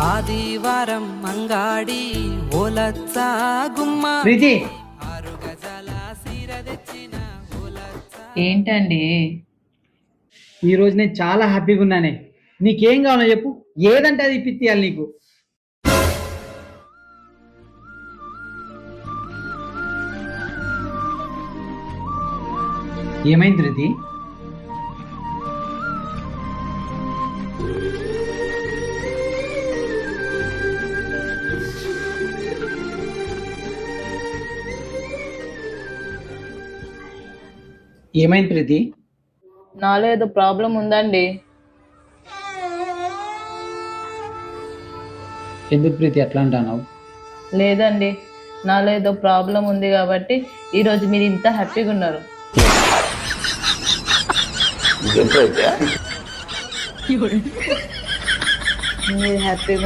ఆదివారం మంగాడి ఓలచ్చ గుమ్మ ప్రీతి, 6 గజాల సీర తెచ్చిన ఓలచ్చ. ఏంటండి? ఈరోజు నేను చాలా హ్యాపీగా ఉన్నానే. నీకేం కావాలో చెప్పు, ఏదంటే అది ఇప్పియాలి నీకు. ఏమైంది ప్రీతి? ఏమైంది ప్రీతి? నాలో ఏదో ప్రాబ్లం ఉందండి. ఎందుకు ప్రీతి అట్లా అంటావు? లేదండి, నాలో ఏదో ప్రాబ్లం ఉంది కాబట్టి ఈరోజు మీరు ఇంత హ్యాపీగా ఉన్నారు. మీరు హ్యాపీగా